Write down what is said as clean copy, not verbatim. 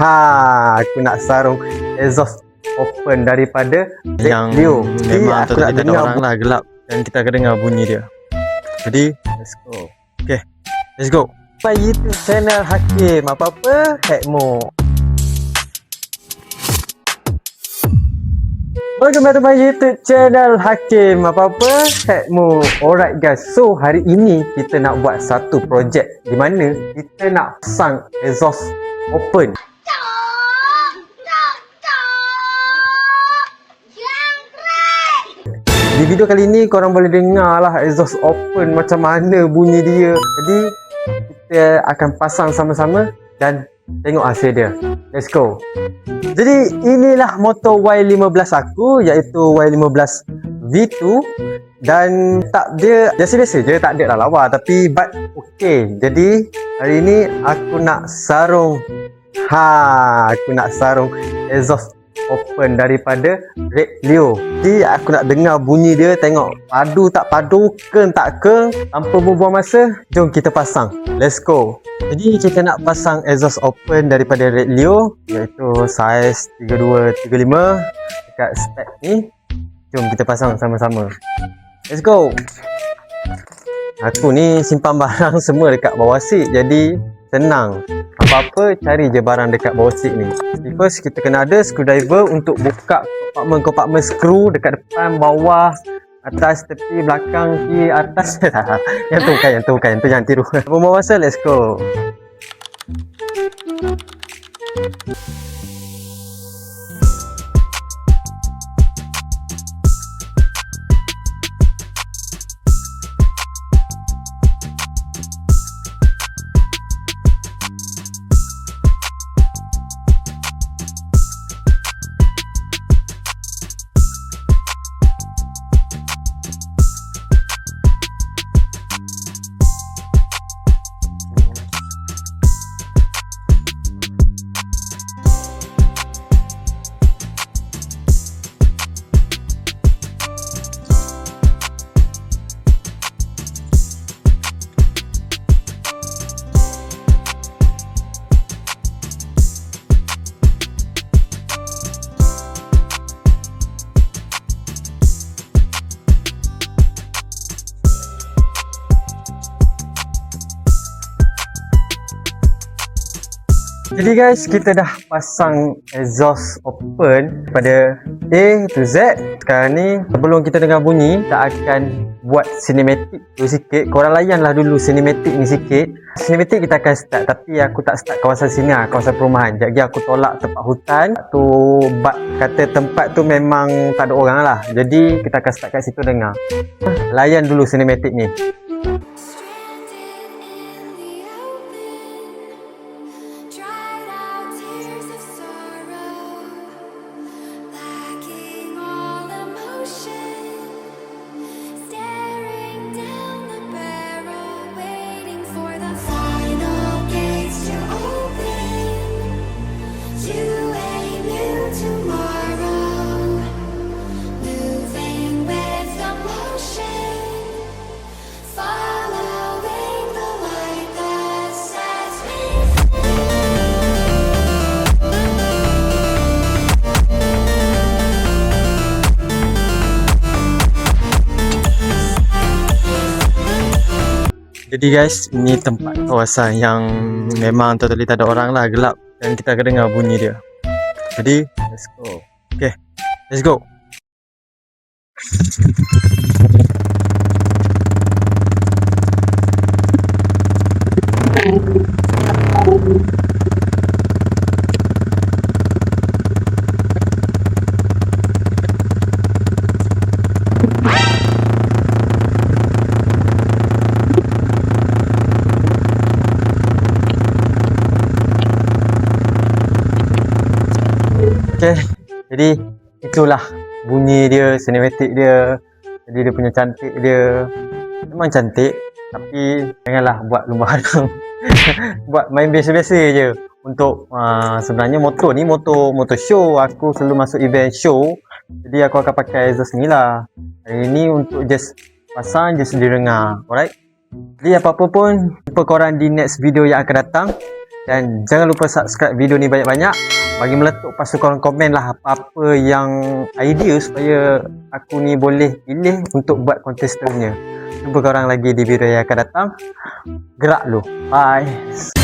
Aku nak sarung exhaust open daripada yang Leo. memang Aku nak tak ada dengar orang lah, gelap, dan kita akan dengar bunyi dia. Jadi let's go. Okay, let's go. My YouTube channel Hakim. Apa-apa hackmu. Welcome back to my YouTube channel Hakim. Apa-apa hackmu. Alright guys, so hari ini kita nak buat satu projek di mana kita nak pasang exhaust open. Di video kali ni korang boleh dengar lah exhaust open macam mana bunyi dia. Jadi kita akan pasang sama-sama dan tengok hasil dia. Let's go. Jadi inilah motor Y15 aku, iaitu Y15 V2. Dan tak dia biasa-biasa je, tak ada lah lawa, tapi but okey. Jadi hari ni aku nak sarung aku nak sarung exhaust open daripada Red Leo. Jadi aku nak dengar bunyi dia, tengok padu tak padu ke tak ke. Tanpa buang masa, jom kita pasang. Let's go. Jadi kita nak pasang exhaust open daripada Red Leo, iaitu saiz 32-35 dekat spec ni. Jom kita pasang sama-sama. Let's go. Aku ni simpan barang semua dekat bawah seat, jadi senang. Apa-apa cari je barang dekat bawah seat ni. First kita kena ada screwdriver untuk buka kompartmen skru dekat depan, bawah, atas, tepi, belakang, kiri, atas. Yang tu bukan, yang tu jangan tiru. Buang masa, let's go. Jadi guys, kita dah pasang exhaust open pada A to Z. Sekarang ni, sebelum kita dengar bunyi, kita akan buat cinematic dulu sikit. Korang layanlah dulu cinematic ni sikit. Cinematic kita akan start, tapi aku tak start kawasan sini lah, kawasan perumahan. Sekejap lagi aku tolak tempat hutan. Tu kata tempat tu memang tak ada orang lah. Jadi kita akan start kat situ dengar. Layan dulu cinematic ni. Jadi guys, ini tempat kawasan yang memang totally tak ada orang lah, gelap, dan kita akan dengar bunyi dia. Jadi let's go. Okay, let's go. Okay, jadi itulah bunyi dia, cinematic dia. Jadi dia punya cantik dia, memang cantik, tapi janganlah buat lumba harang. Buat main biasa-biasa je. Untuk sebenarnya motor ni motor show. Aku selalu masuk event show, jadi aku akan pakai exhaust ni lah. Hari ni untuk just pasang, just didengar. Alright, jadi apa-apa pun, jumpa korang di next video yang akan datang. Dan jangan lupa subscribe video ni banyak-banyak. Bagi meletup pasukan komen lah apa-apa yang idea supaya aku ni boleh pilih untuk buat kontestannya. Jumpa korang lagi di video yang akan datang. Gerak lu. Bye.